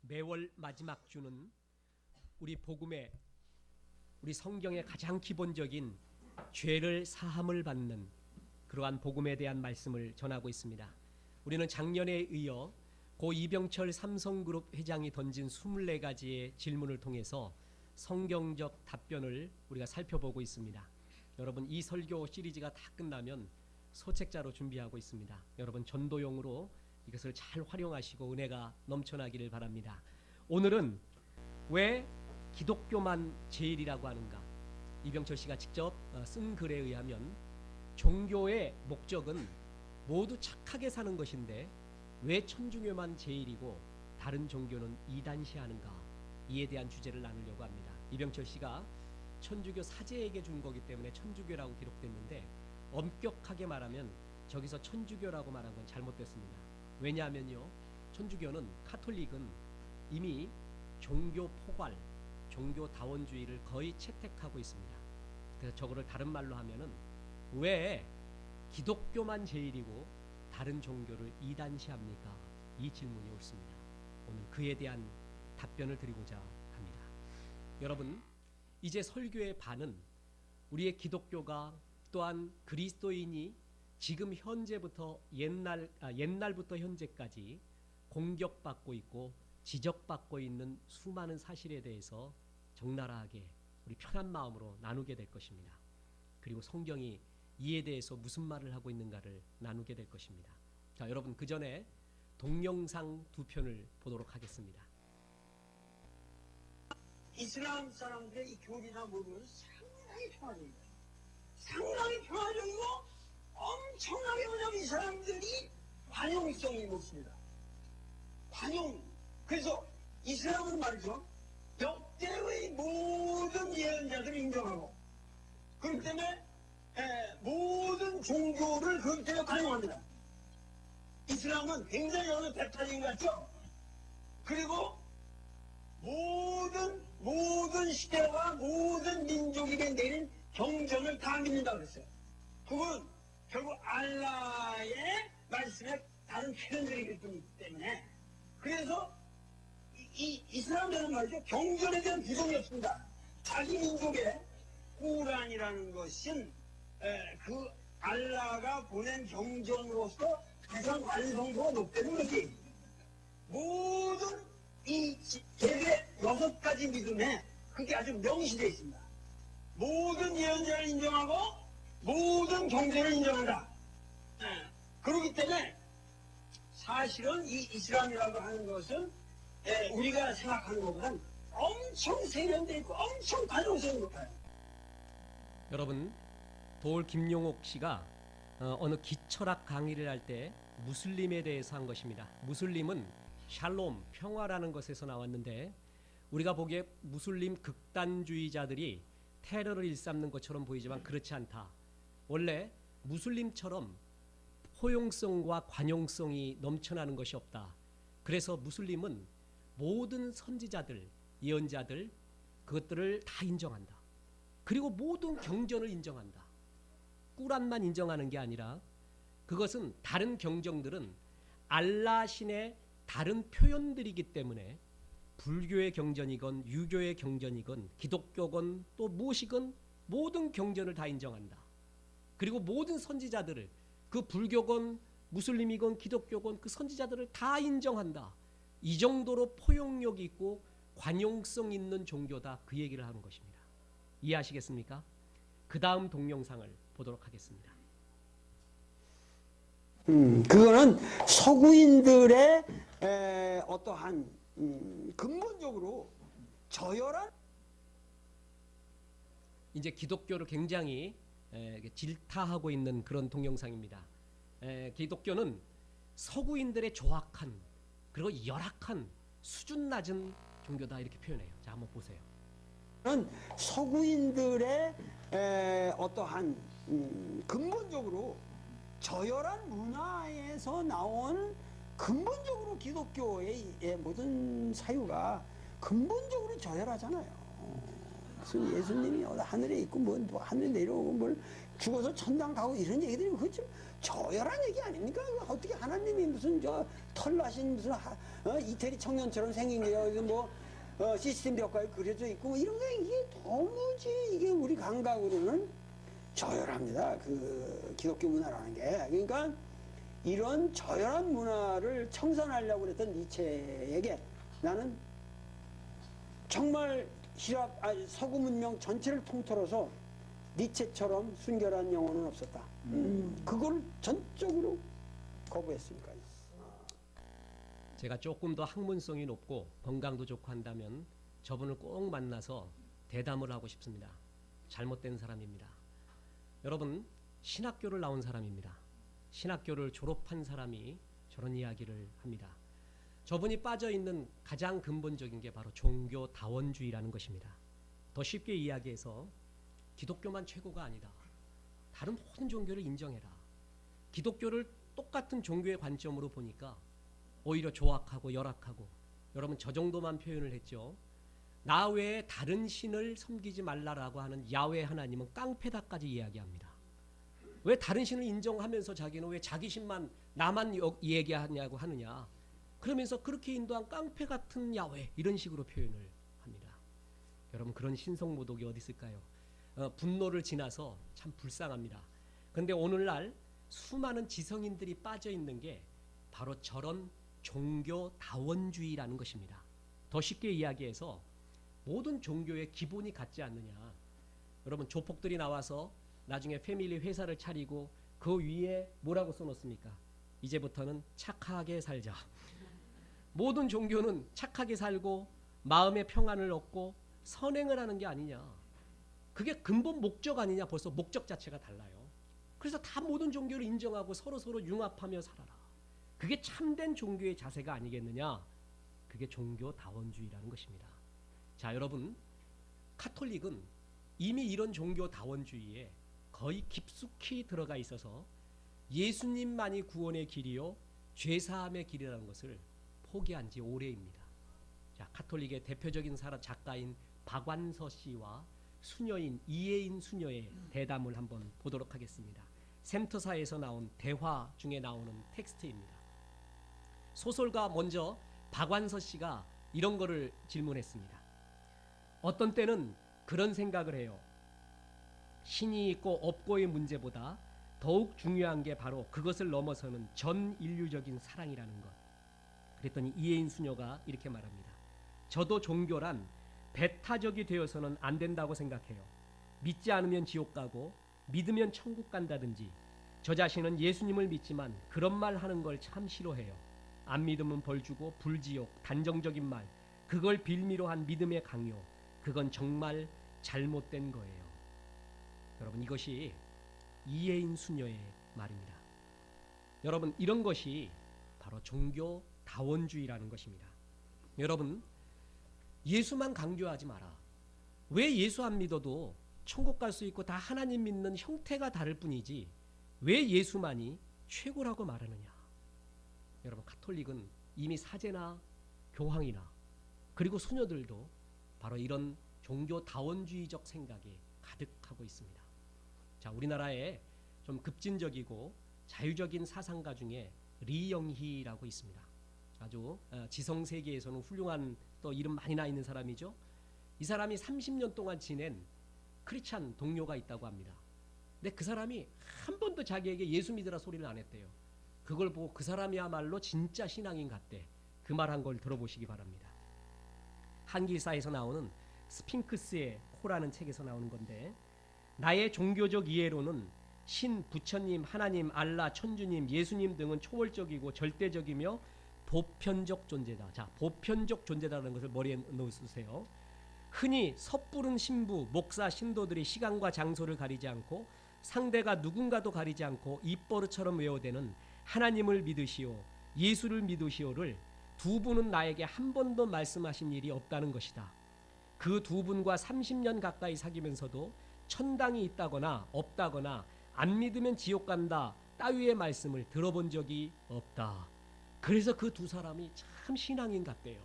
매월 마지막 주는 우리 복음의 우리 성경의 가장 기본적인 죄를 사함을 받는 그러한 복음에 대한 말씀을 전하고 있습니다. 우리는 작년에 이어 고 이병철 삼성그룹 회장이 던진 24가지의 질문을 통해서 성경적 답변을 우리가 살펴보고 있습니다. 여러분, 이 설교 시리즈가 다 끝나면 소책자로 준비하고 있습니다. 여러분, 전도용으로 이것을 잘 활용하시고 은혜가 넘쳐나기를 바랍니다. 오늘은 왜 기독교만 제일이라고 하는가? 이병철 씨가 직접 쓴 글에 의하면 종교의 목적은 모두 착하게 사는 것인데 왜 천주교만 제일이고 다른 종교는 이단시하는가? 이에 대한 주제를 나누려고 합니다. 이병철 씨가 천주교 사제에게 준 거기 때문에 천주교라고 기록됐는데 엄격하게 말하면 저기서 천주교라고 말한 건 잘못됐습니다. 왜냐하면요, 천주교는 카톨릭은 이미 종교 포괄, 종교 다원주의를 거의 채택하고 있습니다. 그래서 저거를 다른 말로 하면은 왜 기독교만 제일이고 다른 종교를 이단시합니까? 이 질문이 옳습니다. 오늘 그에 대한 답변을 드리고자 합니다. 여러분, 이제 설교의 반은 우리의 기독교가 또한 그리스도인이 지금 현재부터 옛날부터 현재까지 공격받고 있고 지적받고 있는 수많은 사실에 대해서 적나라하게 우리 편한 마음으로 나누게 될 것입니다. 그리고 성경이 이에 대해서 무슨 말을 하고 있는가를 나누게 될 것입니다. 자, 여러분, 그 전에 동영상 두 편을 보도록 하겠습니다. 이슬람 사람들의 이 교리나 모습은 상당히 평화적이에요. 상당히 평화적이고 엄청나게 뭐냐면 이 사람들이 관용성이 높습니다. 관용. 그래서 이슬람은 말이죠, 역대의 모든 예언자들을 인정하고 그렇기 때문에 모든 종교를 그렇기 때문에 관용합니다. 이슬람은 굉장히 어느 배타적인 것 같죠? 그리고 모든 시대와 모든 민족에게 내린 경전을 다 믿는다고 그랬어요. 그건 결국 알라의 말씀에 다른 표현들이기 때문에, 그래서 이 이슬람들은 말이죠, 경전에 대한 부정이 없습니다. 자기 민족의 꾸란이라는 것은 그 알라가 보낸 경전으로서 가장 완성도가 높다는 거지. 모든 이 대개 6가지 믿음에 그게 아주 명시되어 있습니다. 모든 예언자를 인정하고 모든 경전을 인정한다. 그렇기 때문에 사실은 이 이슬람이라고 하는 것은 우리가 생각하는 것보다는 엄청 세련되어 있고 엄청 가능성이 높아요. 여러분, 도올 김용옥 씨가 어느 기철학 강의를 할 때 무슬림에 대해서 한 것입니다. 무슬림은 샬롬, 평화라는 것에서 나왔는데 우리가 보기에 무슬림 극단주의자들이 테러를 일삼는 것처럼 보이지만 그렇지 않다. 원래 무슬림처럼 포용성과 관용성이 넘쳐나는 것이 없다. 그래서 무슬림은 모든 선지자들, 예언자들, 그것들을 다 인정한다. 그리고 모든 경전을 인정한다. 꾸란만 인정하는 게 아니라 그것은 다른 경전들은 알라 신의 다른 표현들이기 때문에 불교의 경전이건 유교의 경전이건 기독교건 또 무엇이건 모든 경전을 다 인정한다. 그리고 모든 선지자들을, 그 불교건 무슬림이건 기독교건 그 선지자들을 다 인정한다. 이 정도로 포용력 있고 관용성 있는 종교다. 그 얘기를 하는 것입니다. 이해하시겠습니까? 그 다음 동영상을 보도록 하겠습니다. 그거는 서구인들의 어떠한 근본적으로 저열한, 이제 기독교를 굉장히 질타하고 있는 그런 동영상입니다. 기독교는 서구인들의 조악한 그리고 열악한 수준 낮은 종교다, 이렇게 표현해요. 자, 한번 보세요. 서구인들의 어떠한 근본적으로 저열한 문화에서 나온, 근본적으로 기독교의 모든 사유가 근본적으로 저열하잖아요. 무슨 예수님이 하늘에 있고 뭐 하늘에 내려오고 뭘 죽어서 천당 가고 이런 얘기들이 그거 좀 저열한 얘기 아닙니까? 어떻게 하나님이 무슨 저 털나신 무슨 이태리 청년처럼 생긴 게 여기 뭐 시스템 벽화에 그려져 있고 뭐 이런 게 이게 도무지 이게 우리 감각으로는 저열합니다. 그 기독교 문화라는 게. 그러니까 이런 저열한 문화를 청산하려고 그랬던 니체에게 나는 정말 서구 문명 전체를 통틀어서 니체처럼 순결한 영혼은 없었다. 그걸 전적으로 거부했으니까요. 제가 조금 더 학문성이 높고 건강도 좋고 한다면 저분을 꼭 만나서 대담을 하고 싶습니다. 잘못된 사람입니다. 여러분, 신학교를 나온 사람입니다. 신학교를 졸업한 사람이 저런 이야기를 합니다. 저분이 빠져있는 가장 근본적인 게 바로 종교 다원주의라는 것입니다. 더 쉽게 이야기해서 기독교만 최고가 아니다. 다른 모든 종교를 인정해라. 기독교를 똑같은 종교의 관점으로 보니까 오히려 조악하고 열악하고, 여러분 저 정도만 표현을 했죠. 나 외에 다른 신을 섬기지 말라라고 하는 야훼 하나님은 깡패다까지 이야기합니다. 왜 다른 신을 인정하면서 자기는 왜 자기 신만 나만 얘기하냐고 하느냐. 그러면서 그렇게 인도한 깡패 같은 야훼 이런 식으로 표현을 합니다. 여러분 그런 신성모독이 어디 있을까요? 분노를 지나서 참 불쌍합니다. 그런데 오늘날 수많은 지성인들이 빠져있는 게 바로 저런 종교 다원주의라는 것입니다. 더 쉽게 이야기해서 모든 종교의 기본이 같지 않느냐. 여러분 조폭들이 나와서 나중에 패밀리 회사를 차리고 그 위에 뭐라고 써놓습니까? 이제부터는 착하게 살자. 모든 종교는 착하게 살고 마음의 평안을 얻고 선행을 하는 게 아니냐. 그게 근본 목적 아니냐. 벌써 목적 자체가 달라요. 그래서 다 모든 종교를 인정하고 서로 융합하며 살아라. 그게 참된 종교의 자세가 아니겠느냐. 그게 종교 다원주의라는 것입니다. 자, 여러분 카톨릭은 이미 이런 종교 다원주의에 거의 깊숙이 들어가 있어서 예수님만이 구원의 길이요 죄사함의 길이라는 것을 포기한 지 오래입니다. 자, 카톨릭의 대표적인 작가인 박완서 씨와 수녀인 이혜인 수녀의 대담을 한번 보도록 하겠습니다. 샘터사에서 나온 대화 중에 나오는 텍스트입니다. 소설가 먼저 박완서 씨가 이런 거를 질문했습니다. 어떤 때는 그런 생각을 해요. 신이 있고 없고의 문제보다 더욱 중요한 게 바로 그것을 넘어서는 전 인류적인 사랑이라는 것. 그랬더니 이혜인 수녀가 이렇게 말합니다. 저도 종교란 배타적이 되어서는 안 된다고 생각해요. 믿지 않으면 지옥 가고 믿으면 천국 간다든지. 저 자신은 예수님을 믿지만 그런 말 하는 걸 참 싫어해요. 안 믿으면 벌 주고 불지옥, 단정적인 말, 그걸 빌미로 한 믿음의 강요, 그건 정말 잘못된 거예요. 여러분 이것이 이혜인 수녀의 말입니다. 여러분 이런 것이 바로 종교 다원주의라는 것입니다. 여러분 예수만 강조하지 마라. 왜 예수 안 믿어도 천국 갈 수 있고 다 하나님 믿는 형태가 다를 뿐이지 왜 예수만이 최고라고 말하느냐. 여러분 카톨릭은 이미 사제나 교황이나 그리고 수녀들도 바로 이런 종교 다원주의적 생각에 가득하고 있습니다. 자, 우리나라에 좀 급진적이고 자유적인 사상가 중에 리영희라고 있습니다. 아주 지성세계에서는 훌륭한 또 이름 많이 나 있는 사람이죠. 이 사람이 30년 동안 지낸 크리스찬 동료가 있다고 합니다. 근데 그 사람이 한 번도 자기에게 예수 믿으라 소리를 안 했대요. 그걸 보고 그 사람이야말로 진짜 신앙인 같대. 그 말 한 걸 들어보시기 바랍니다. 한길사에서 나오는 스핑크스의 코라는 책에서 나오는 건데, 나의 종교적 이해로는 신, 부처님, 하나님, 알라, 천주님, 예수님 등은 초월적이고 절대적이며 보편적 존재다. 자, 보편적 존재다라는 것을 머리에 넣으세요. 흔히 섣부른 신부, 목사, 신도들이 시간과 장소를 가리지 않고 상대가 누군가도 가리지 않고 입버릇처럼 외워대는 하나님을 믿으시오, 예수를 믿으시오를 두 분은 나에게 한 번도 말씀하신 일이 없다는 것이다. 그 두 분과 30년 가까이 사귀면서도 천당이 있다거나 없다거나 안 믿으면 지옥 간다 따위의 말씀을 들어본 적이 없다. 그래서 그 두 사람이 참 신앙인 같대요.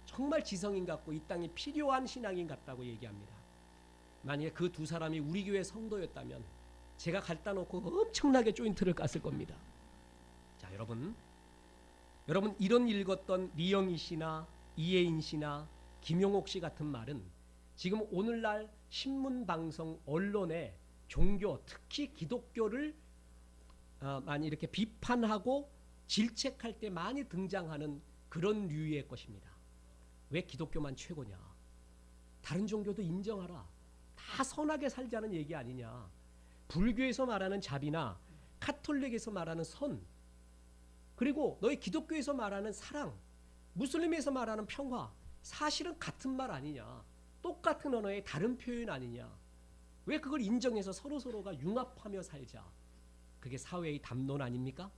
정말 지성인 같고 이 땅에 필요한 신앙인 같다고 얘기합니다. 만약에 그 두 사람이 우리 교회 성도였다면 제가 갖다 놓고 엄청나게 조인트를 깠을 겁니다. 자, 여러분 이런 읽었던 리영희 씨나 이혜인 씨나 김용옥 씨 같은 말은 지금 오늘날 신문, 방송, 언론에 종교, 특히 기독교를 많이 이렇게 비판하고 질책할 때 많이 등장하는 그런 류의 것입니다. 왜 기독교만 최고냐? 다른 종교도 인정하라. 다 선하게 살자는 얘기 아니냐? 불교에서 말하는 자비나 카톨릭에서 말하는 선, 그리고 너희 기독교에서 말하는 사랑, 무슬림에서 말하는 평화, 사실은 같은 말 아니냐? 똑같은 언어의 다른 표현 아니냐? 왜 그걸 인정해서 서로서로가 융합하며 살자? 그게 사회의 담론 아닙니까?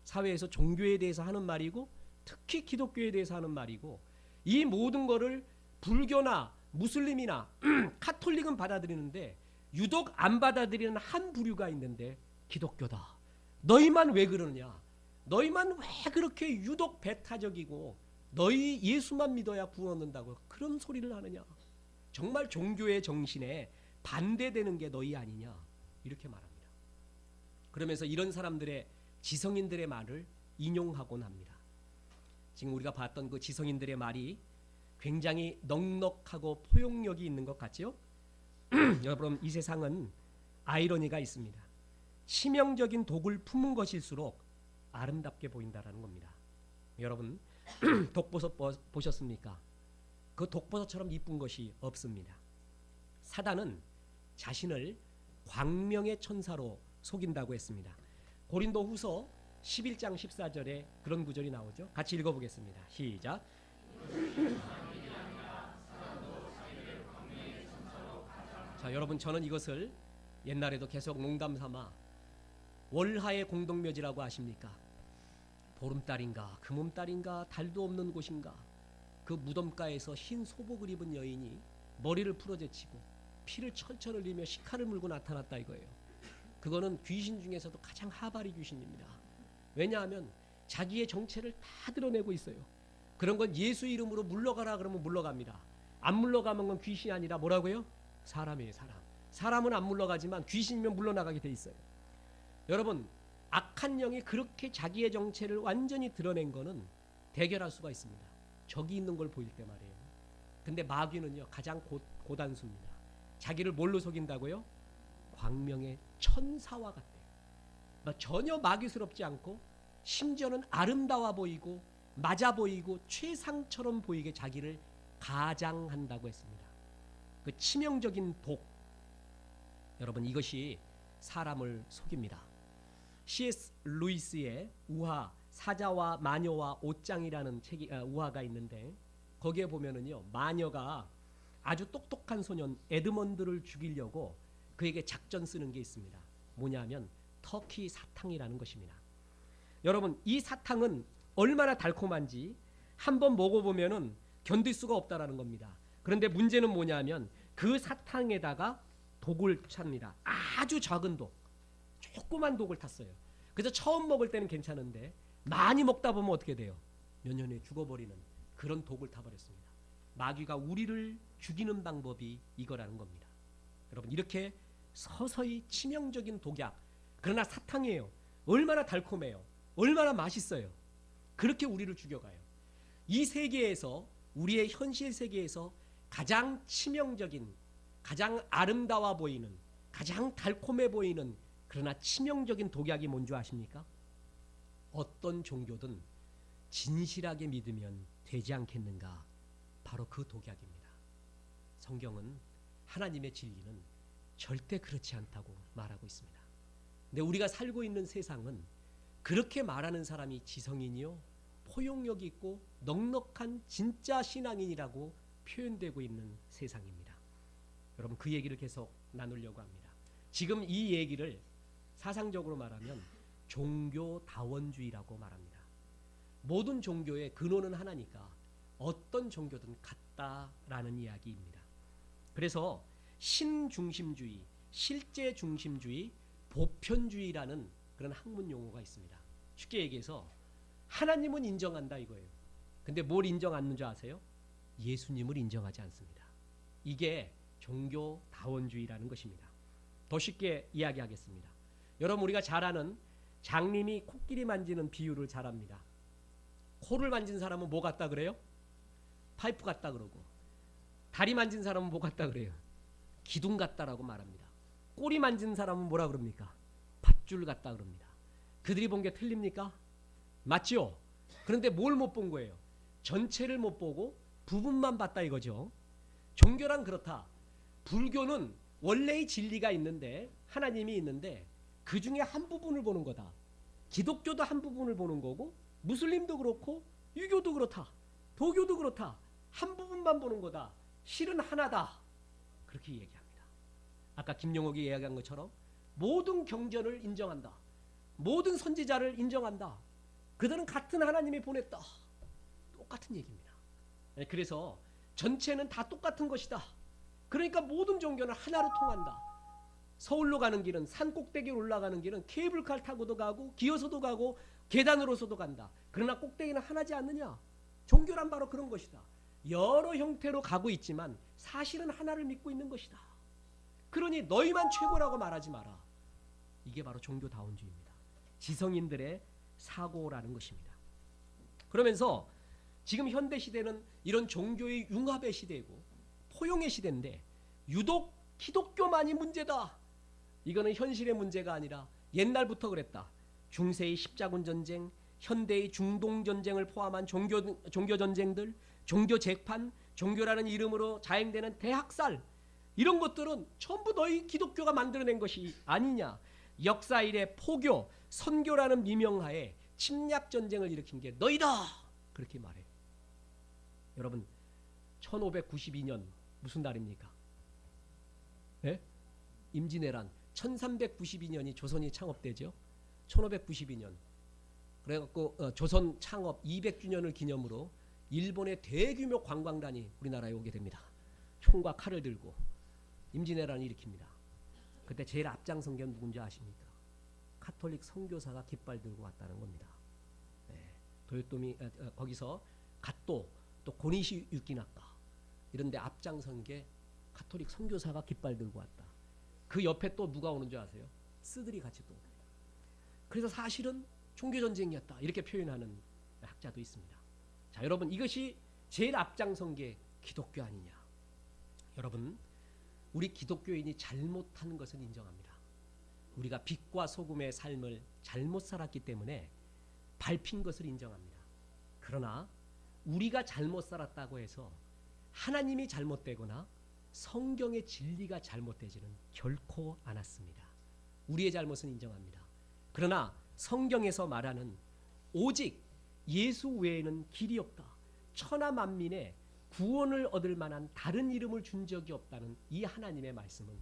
사회에서 종교에 대해서 하는 말이고 특히 기독교에 대해서 하는 말이고, 이 모든 거를 불교나 무슬림이나 카톨릭은 받아들이는데 유독 안 받아들이는 한 부류가 있는데 기독교다. 너희만 왜 그러느냐? 너희만 왜 그렇게 유독 배타적이고 너희 예수만 믿어야 구원 얻는다고 그런 소리를 하느냐? 정말 종교의 정신에 반대되는 게 너희 아니냐? 이렇게 말합니다. 그러면서 이런 사람들의, 지성인들의 말을 인용하곤 합니다. 지금 우리가 봤던 그 지성인들의 말이 굉장히 넉넉하고 포용력이 있는 것 같죠? 여러분, 이 세상은 아이러니가 있습니다. 치명적인 독을 품은 것일수록 아름답게 보인다는 겁니다. 여러분, 독버섯 보셨습니까? 그 독버섯처럼 이쁜 것이 없습니다. 사단은 자신을 광명의 천사로 속인다고 했습니다. 고린도 후서 11장 14절에 그런 구절이 나오죠. 같이 읽어보겠습니다. 시작. 자, 여러분, 저는 이것을 옛날에도 계속 농담 삼아 월하의 공동묘지라고 아십니까? 보름달인가 금음달인가 달도 없는 곳인가, 그 무덤가에서 흰 소복을 입은 여인이 머리를 풀어제치고 피를 철철 흘리며 시칼을 물고 나타났다 이거예요. 그거는 귀신 중에서도 가장 하바리 귀신입니다. 왜냐하면 자기의 정체를 다 드러내고 있어요. 그런 건 예수 이름으로 물러가라 그러면 물러갑니다. 안 물러가면 건 귀신이 아니라 뭐라고요? 사람이에요, 사람. 사람은 안 물러가지만 귀신이면 물러나가게 돼 있어요. 여러분, 악한 영이 그렇게 자기의 정체를 완전히 드러낸 거는 대결할 수가 있습니다. 적이 있는 걸 보일 때 말이에요. 근데 마귀는요, 가장 고단수입니다. 자기를 뭘로 속인다고요? 광명의 천사와 같대요. 전혀 마귀스럽지 않고 심지어는 아름다워 보이고 맞아 보이고 최상처럼 보이게 자기를 가장한다고 했습니다. 그 치명적인 독, 여러분, 이것이 사람을 속입니다. C.S. 루이스의 우화, 사자와 마녀와 옷장이라는 책이 우화가 있는데, 거기에 보면은요, 마녀가 아주 똑똑한 소년 에드먼드를 죽이려고 그에게 작전 쓰는 게 있습니다. 뭐냐면 터키 사탕이라는 것입니다. 여러분, 이 사탕은 얼마나 달콤한지 한번 먹어보면은 견딜 수가 없다라는 겁니다. 그런데 문제는 뭐냐면 그 사탕에다가 독을 찹니다. 아주 작은 독, 조그만 독을 탔어요. 그래서 처음 먹을 때는 괜찮은데 많이 먹다 보면 어떻게 돼요? 몇 년 후에 죽어버리는 그런 독을 타버렸습니다. 마귀가 우리를 죽이는 방법이 이거라는 겁니다. 여러분, 이렇게 서서히 치명적인 독약, 그러나 사탕이에요. 얼마나 달콤해요. 얼마나 맛있어요. 그렇게 우리를 죽여가요. 이 세계에서, 우리의 현실 세계에서 가장 치명적인, 가장 아름다워 보이는, 가장 달콤해 보이는 그러나 치명적인 독약이 뭔지 아십니까? 어떤 종교든 진실하게 믿으면 되지 않겠는가? 바로 그 독약입니다. 성경은, 하나님의 진리는 절대 그렇지 않다고 말하고 있습니다. 근데 우리가 살고 있는 세상은 그렇게 말하는 사람이 지성인이요, 포용력 있고 넉넉한 진짜 신앙인이라고 표현되고 있는 세상입니다. 여러분, 그 얘기를 계속 나누려고 합니다. 지금 이 얘기를 사상적으로 말하면 종교다원주의라고 말합니다. 모든 종교의 근원은 하나니까 어떤 종교든 같다라는 이야기입니다. 그래서 신중심주의, 실제중심주의, 보편주의라는 그런 학문 용어가 있습니다. 쉽게 얘기해서 하나님은 인정한다 이거예요. 근데 뭘 인정 않는 줄 아세요? 예수님을 인정하지 않습니다. 이게 종교다원주의라는 것입니다. 더 쉽게 이야기하겠습니다. 여러분, 우리가 잘 아는 장님이 코끼리 만지는 비유를 잘 합니다. 코를 만진 사람은 뭐 같다 그래요? 파이프 같다 그러고, 다리 만진 사람은 뭐 같다 그래요? 기둥 같다라고 말합니다. 꼬리 만진 사람은 뭐라 그럽니까? 밧줄 같다 그럽니다. 그들이 본 게 틀립니까? 맞죠? 그런데 뭘 못 본 거예요? 전체를 못 보고 부분만 봤다 이거죠. 종교란 그렇다. 불교는 원래의 진리가 있는데, 하나님이 있는데 그 중에 한 부분을 보는 거다. 기독교도 한 부분을 보는 거고, 무슬림도 그렇고, 유교도 그렇다. 도교도 그렇다. 한 부분만 보는 거다. 실은 하나다. 그렇게 얘기합니다. 아까 김용옥이 이야기한 것처럼 모든 경전을 인정한다. 모든 선지자를 인정한다. 그들은 같은 하나님이 보냈다. 똑같은 얘기입니다. 그래서 전체는 다 똑같은 것이다. 그러니까 모든 종교는 하나로 통한다. 서울로 가는 길은, 산 꼭대기로 올라가는 길은 케이블카를 타고도 가고 기어서도 가고 계단으로서도 간다. 그러나 꼭대기는 하나지 않느냐? 종교란 바로 그런 것이다. 여러 형태로 가고 있지만 사실은 하나를 믿고 있는 것이다. 그러니 너희만 최고라고 말하지 마라. 이게 바로 종교다원주의입니다. 지성인들의 사고라는 것입니다. 그러면서 지금 현대시대는 이런 종교의 융합의 시대이고 포용의 시대인데, 유독 기독교만이 문제다. 이거는 현실의 문제가 아니라 옛날부터 그랬다. 중세의 십자군 전쟁, 현대의 중동 전쟁을 포함한 종교 전쟁들, 종교 재판, 종교라는 이름으로 자행되는 대학살, 이런 것들은 전부 너희 기독교가 만들어낸 것이 아니냐. 역사 이래 포교, 선교라는 미명하에 침략 전쟁을 일으킨 게 너희다. 그렇게 말해요. 여러분, 1592년 무슨 달입니까? 네? 임진왜란. 1392년이 조선이 창업되죠. 1592년. 그래갖고 조선 창업 200주년을 기념으로 일본의 대규모 관광단이 우리나라에 오게 됩니다. 총과 칼을 들고 임진왜란을 일으킵니다. 그때 제일 앞장선 게 누군지 아십니까? 가톨릭 선교사가 깃발 들고 왔다는 겁니다. 네. 도요토미 거기서 갓도, 또 고니시 유키나카 이런 데 앞장선 게 가톨릭 선교사가 깃발 들고 왔다. 그 옆에 또 누가 오는 줄 아세요? 스들이 같이 또 옵니다. 그래서 사실은 종교전쟁이었다. 이렇게 표현하는 학자도 있습니다. 자, 여러분, 이것이 제일 앞장선 게 기독교 아니냐. 여러분, 우리 기독교인이 잘못한 것은 인정합니다. 우리가 빛과 소금의 삶을 잘못 살았기 때문에 밟힌 것을 인정합니다. 그러나 우리가 잘못 살았다고 해서 하나님이 잘못되거나 성경의 진리가 잘못되지는 결코 않았습니다. 우리의 잘못은 인정합니다. 그러나 성경에서 말하는 오직 예수 외에는 길이 없다. 천하 만민의 구원을 얻을 만한 다른 이름을 준 적이 없다는 이 하나님의 말씀은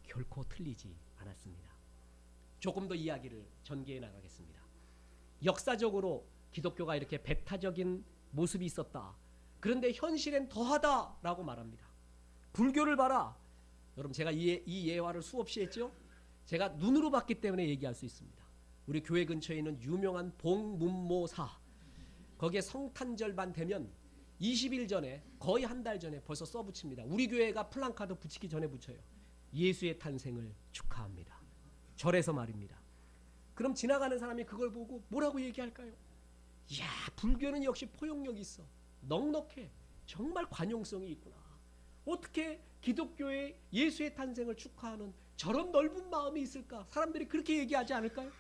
결코 틀리지 않았습니다. 조금 더 이야기를 전개해 나가겠습니다. 역사적으로 기독교가 이렇게 배타적인 모습이 있었다. 그런데 현실엔 더하다라고 말합니다. 불교를 봐라. 여러분, 제가 이 예화를 수없이 했죠. 제가 눈으로 봤기 때문에 얘기할 수 있습니다. 우리 교회 근처에 있는 유명한 봉문모사, 거기에 성탄절만 되면 20일 전에, 거의 한 달 전에 벌써 써붙입니다. 우리 교회가 플랜카드 붙이기 전에 붙여요. 예수의 탄생을 축하합니다. 절에서 말입니다. 그럼 지나가는 사람이 그걸 보고 뭐라고 얘기할까요? 이야, 불교는 역시 포용력이 있어. 넉넉해. 정말 관용성이 있구나. 어떻게 기독교의 예수의 탄생을 축하하는 저런 넓은 마음이 있을까? 사람들이 그렇게 얘기하지 않을까요?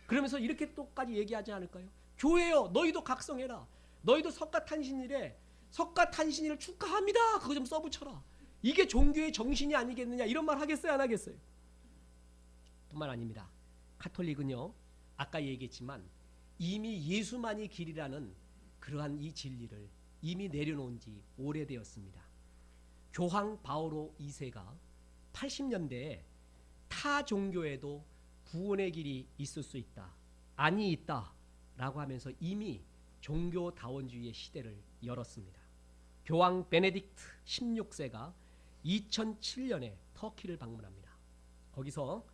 그러면서 이렇게 또까지 얘기하지 않을까요? 교회여, 너희도 각성해라. 너희도 석가탄신일에 석가탄신일을 축하합니다. 그거 좀 써붙여라. 이게 종교의 정신이 아니겠느냐, 이런 말 하겠어요, 안 하겠어요? 뿐만 아닙니다. 가톨릭은요, 아까 얘기했지만 이미 예수만이 길이라는 그러한 이 진리를 이미 내려놓은 지 오래되었습니다. 교황 바오로 2세가 80년대에 타 종교에도 구원의 길이 있을 수 있다, 아니 있다 라고 하면서 이미 종교다원주의의 시대를 열었습니다. 교황 베네딕트 16세가 2007년에 터키를 방문합니다. 거기서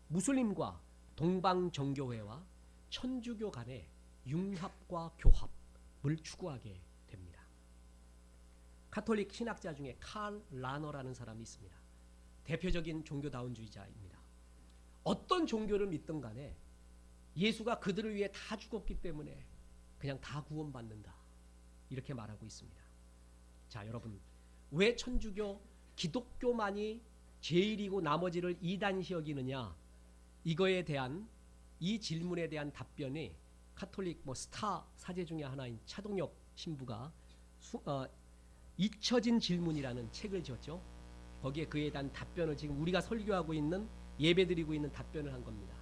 무슬림과 동방정교회와 천주교 간의 융합과 교합을 추구하게 됩니다. 가톨릭 신학자 중에 칼 라너라는 사람이 있습니다. 대표적인 종교다운주의자입니다. 어떤 종교를 믿든 간에 예수가 그들을 위해 다 죽었기 때문에 그냥 다 구원받는다, 이렇게 말하고 있습니다. 자, 여러분, 왜 천주교, 기독교만이 제일이고 나머지를 이단시 여기느냐, 이거에 대한, 이 질문에 대한 답변이 카톨릭 스타 사제 중에 하나인 차동혁 신부가 잊혀진 질문이라는 책을 지었죠. 거기에 그에 대한 답변을 지금 우리가 설교하고 있는, 예배드리고 있는 답변을 한 겁니다.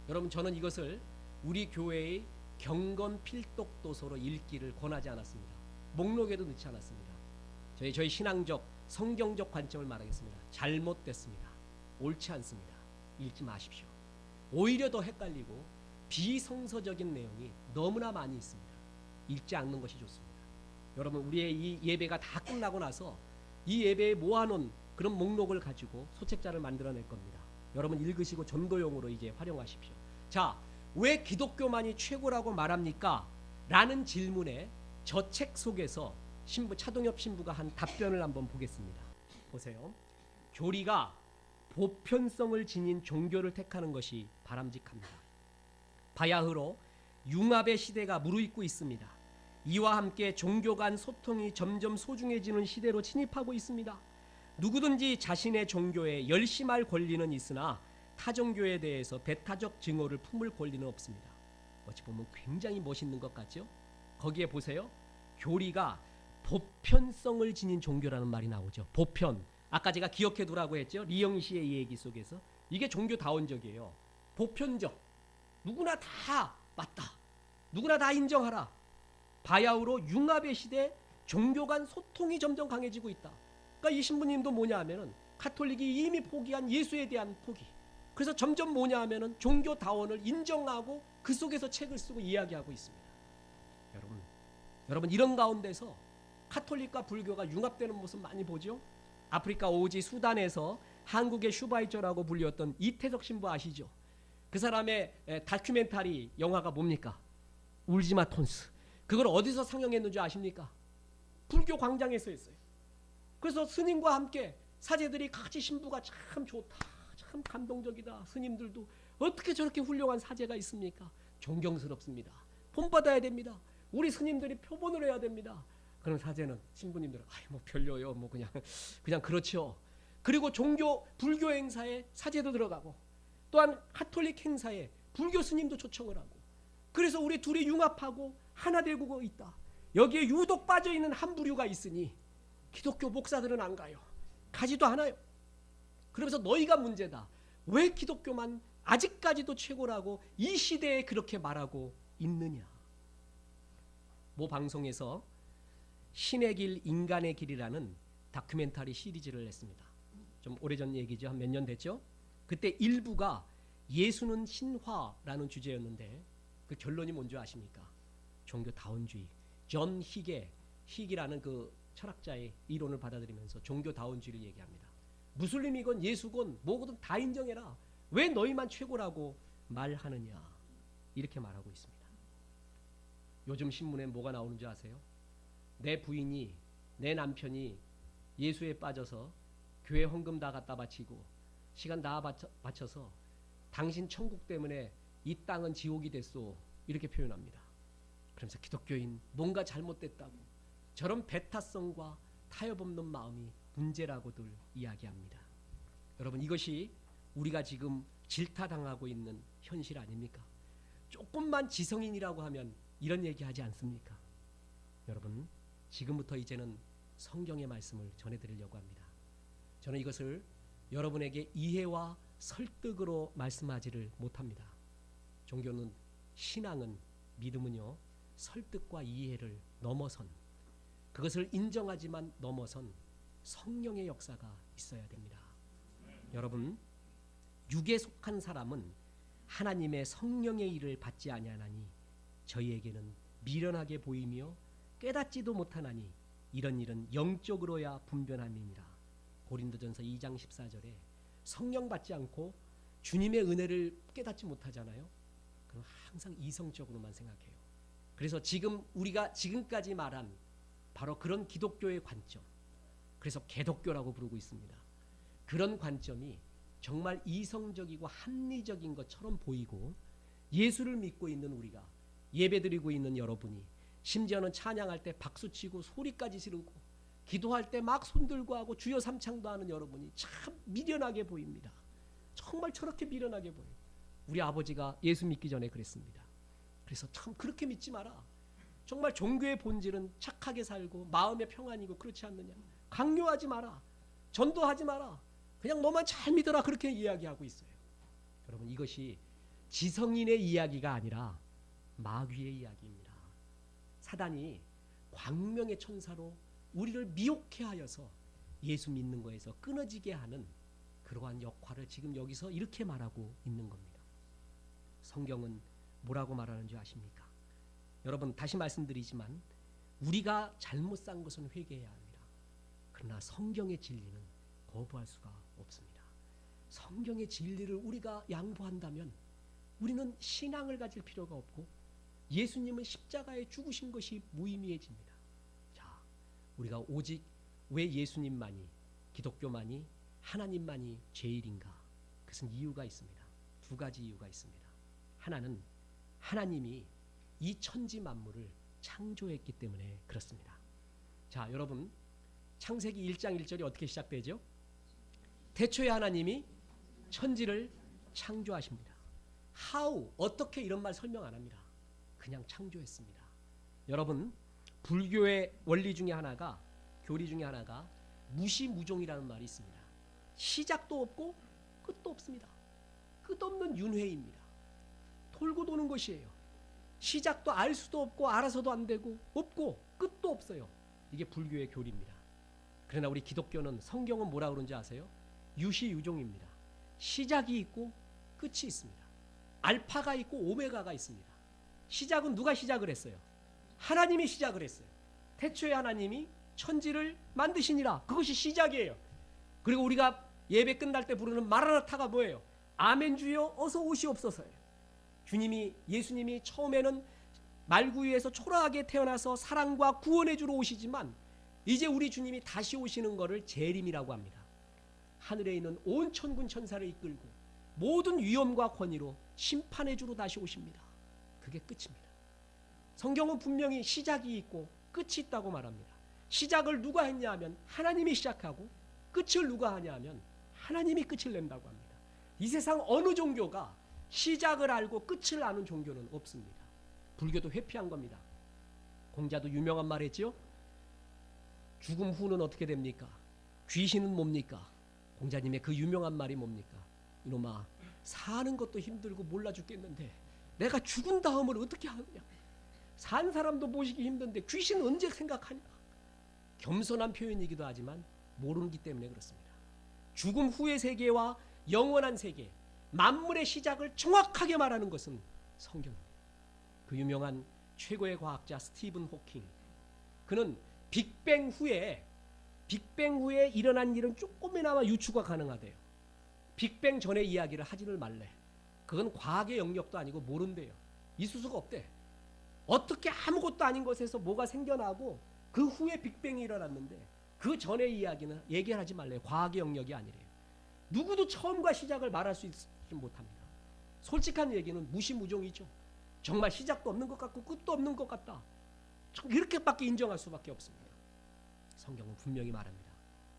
여러분, 저는 이것을 우리 교회의 경건 필독 도서로 읽기를 권하지 않았습니다. 목록에도 넣지 않았습니다. 저희 신앙적, 성경적 관점을 말하겠습니다. 잘못됐습니다. 옳지 않습니다. 읽지 마십시오. 오히려 더 헷갈리고 비성서적인 내용이 너무나 많이 있습니다. 읽지 않는 것이 좋습니다. 여러분, 우리의 이 예배가 다 끝나고 나서 이 예배에 모아놓은 그런 목록을 가지고 소책자를 만들어낼 겁니다. 여러분, 읽으시고 전도용으로 이제 활용하십시오. 자, 왜 기독교만이 최고라고 말합니까? 라는 질문에 저 책 속에서 차동엽 신부가 한 답변을 한번 보겠습니다. 보세요. 교리가 보편성을 지닌 종교를 택하는 것이 바람직합니다. 바야흐로 융합의 시대가 무르익고 있습니다. 이와 함께 종교 간 소통이 점점 소중해지는 시대로 진입하고 있습니다. 누구든지 자신의 종교에 열심할 권리는 있으나 타종교에 대해서 배타적 증오를 품을 권리는 없습니다. 어찌 보면 굉장히 멋있는 것 같죠? 거기에 보세요. 교리가 보편성을 지닌 종교라는 말이 나오죠. 보편. 아까 제가 기억해 두라고 했죠. 리영 씨의 얘기 속에서. 이게 종교다원적이에요. 보편적. 누구나 다 맞다. 누구나 다 인정하라. 바야흐로 융합의 시대, 종교 간 소통이 점점 강해지고 있다. 그러니까 이 신부님도 뭐냐 하면은 카톨릭이 이미 포기한 예수에 대한 포기. 그래서 점점 뭐냐 하면은 종교다원을 인정하고 그 속에서 책을 쓰고 이야기하고 있습니다. 여러분 이런 가운데서 카톨릭과 불교가 융합되는 모습 많이 보죠? 아프리카 오지 수단에서 한국의 슈바이처라고 불렸던 이태석 신부 아시죠? 그 사람의 다큐멘터리 영화가 뭡니까? 울지마 톤스. 그걸 어디서 상영했는지 아십니까? 불교 광장에서 했어요. 그래서 스님과 함께 사제들이 같이 신부가 참 좋다, 참 감동적이다, 스님들도 어떻게 저렇게 훌륭한 사제가 있습니까? 존경스럽습니다. 본받아야 됩니다. 우리 스님들이 표본을 해야 됩니다. 그런 사제는 신부님들은 뭐 별로요, 뭐 그냥 그렇죠. 그리고 불교 행사에 사제도 들어가고 또한 카톨릭 행사에 불교 스님도 초청을 하고, 그래서 우리 둘이 융합하고 하나 되고 있다. 여기에 유독 빠져있는 한 부류가 있으니 기독교 목사들은 안 가요. 가지도 않아요. 그러면서 너희가 문제다. 왜 기독교만 아직까지도 최고라고 이 시대에 그렇게 말하고 있느냐. 모 방송에서 신의 길, 인간의 길이라는 다큐멘터리 시리즈를 냈습니다. 좀 오래전 얘기죠. 한 몇 년 됐죠. 그때 일부가 예수는 신화라는 주제였는데 그 결론이 뭔지 아십니까? 종교다원주의. 존 힉이라는 그 철학자의 이론을 받아들이면서 종교다원주의를 얘기합니다. 무슬림이건 예수건 뭐든 다 인정해라. 왜 너희만 최고라고 말하느냐. 이렇게 말하고 있습니다. 요즘 신문에 뭐가 나오는지 아세요? 내 부인이, 내 남편이 예수에 빠져서 교회 헌금 다 갖다 바치고 시간 다 바쳐서 당신 천국 때문에 이 땅은 지옥이 됐소. 이렇게 표현합니다. 그러면서 기독교인 뭔가 잘못됐다고 저런 배타성과 타협 없는 마음이 문제라고들 이야기합니다. 여러분, 이것이 우리가 지금 질타당하고 있는 현실 아닙니까? 조금만 지성인이라고 하면 이런 얘기하지 않습니까? 여러분, 지금부터 이제는 성경의 말씀을 전해드리려고 합니다. 저는 이것을 여러분에게 이해와 설득으로 말씀하지를 못합니다. 종교는, 신앙은, 믿음은요, 설득과 이해를 넘어선, 그것을 인정하지만 넘어선 성령의 역사가 있어야 됩니다. 여러분, 육에 속한 사람은 하나님의 성령의 일을 받지 아니하나니 저희에게는 미련하게 보이며 깨닫지도 못하나니 이런 일은 영적으로야 분변함이니라. 고린도전서 2장 14절에 성령 받지 않고 주님의 은혜를 깨닫지 못하잖아요. 그럼 항상 이성적으로만 생각해요. 그래서 지금 우리가 지금까지 말한 바로 그런 기독교의 관점, 그래서 개독교라고 부르고 있습니다. 그런 관점이 정말 이성적이고 합리적인 것처럼 보이고, 예수를 믿고 있는 우리가, 예배드리고 있는 여러분이, 심지어는 찬양할 때 박수치고 소리까지 지르고 기도할 때 막 손들고 하고 주여 삼창도 하는 여러분이 참 미련하게 보입니다. 정말 저렇게 미련하게 보여요. 우리 아버지가 예수 믿기 전에 그랬습니다. 그래서 참 그렇게 믿지 마라. 정말 종교의 본질은 착하게 살고 마음의 평안이고 그렇지 않느냐. 강요하지 마라. 전도하지 마라. 그냥 너만 잘 믿어라. 그렇게 이야기하고 있어요. 여러분, 이것이 지성인의 이야기가 아니라 마귀의 이야기입니다. 사단이 광명의 천사로 우리를 미혹해 하여서 예수 믿는 거에서 끊어지게 하는 그러한 역할을 지금 여기서 이렇게 말하고 있는 겁니다. 성경은 뭐라고 말하는 줄 아십니까? 여러분, 다시 말씀드리지만 우리가 잘못 산 것은 회개해야 합니다. 그러나 성경의 진리는 거부할 수가 없습니다. 성경의 진리를 우리가 양보한다면 우리는 신앙을 가질 필요가 없고 예수님은 십자가에 죽으신 것이 무의미해집니다. 자, 우리가 오직 왜 예수님만이, 기독교만이, 하나님만이 제일인가? 그것은 이유가 있습니다. 두 가지 이유가 있습니다. 하나는 하나님이 이 천지 만물을 창조했기 때문에 그렇습니다. 자, 여러분, 창세기 1장 1절이 어떻게 시작되죠? 태초에 하나님이 천지를 창조하십니다. How, 어떻게, 이런 말 설명 안 합니다. 그냥 창조했습니다. 여러분, 불교의 원리 중에 하나가, 교리 중에 하나가 무시무종이라는 말이 있습니다. 시작도 없고 끝도 없습니다. 끝없는 윤회입니다. 돌고 도는 것이에요. 시작도 알 수도 없고 알아서도 안 되고 없고 끝도 없어요. 이게 불교의 교리입니다. 그러나 우리 기독교는, 성경은 뭐라 그런지 아세요? 유시유종입니다. 시작이 있고 끝이 있습니다. 알파가 있고 오메가가 있습니다. 시작은 누가 시작을 했어요? 하나님이 시작을 했어요. 태초에 하나님이 천지를 만드시니라. 그것이 시작이에요. 그리고 우리가 예배 끝날 때 부르는 마라나타가 뭐예요? 아멘 주여 어서 오시옵소서예요. 주님이, 예수님이 처음에는 말구유에서 초라하게 태어나서 사랑과 구원해 주러 오시지만 이제 우리 주님이 다시 오시는 것을 재림이라고 합니다. 하늘에 있는 온 천군 천사를 이끌고 모든 위엄과 권위로 심판해 주러 다시 오십니다. 그게 끝입니다. 성경은 분명히 시작이 있고 끝이 있다고 말합니다. 시작을 누가 했냐 하면 하나님이 시작하고, 끝을 누가 하냐 하면 하나님이 끝을 낸다고 합니다. 이 세상 어느 종교가 시작을 알고 끝을 아는 종교는 없습니다. 불교도 회피한 겁니다. 공자도 유명한 말 했지요? 죽음 후는 어떻게 됩니까? 귀신은 뭡니까? 공자님의 그 유명한 말이 뭡니까? 이놈아, 사는 것도 힘들고 몰라 죽겠는데 내가 죽은 다음을 어떻게 하느냐? 산 사람도 모시기 힘든데 귀신 언제 생각하냐? 겸손한 표현이기도 하지만 모르기 때문에 그렇습니다. 죽음 후의 세계와 영원한 세계, 만물의 시작을 정확하게 말하는 것은 성경입니다. 그 유명한 최고의 과학자 스티븐 호킹, 그는 빅뱅 후에 일어난 일은 조금이나마 유추가 가능하대요. 빅뱅 전의 이야기를 하지를 말래. 그건 과학의 영역도 아니고 모른대요. 있을 수가 없대. 어떻게 아무것도 아닌 것에서 뭐가 생겨나고 그 후에 빅뱅이 일어났는데 그 전의 이야기는 얘기하지 말래요. 과학의 영역이 아니래요. 누구도 처음과 시작을 말할 수 있지 못합니다. 솔직한 얘기는 무시무종이죠. 정말 시작도 없는 것 같고 끝도 없는 것 같다. 이렇게밖에 인정할 수밖에 없습니다. 성경은 분명히 말합니다.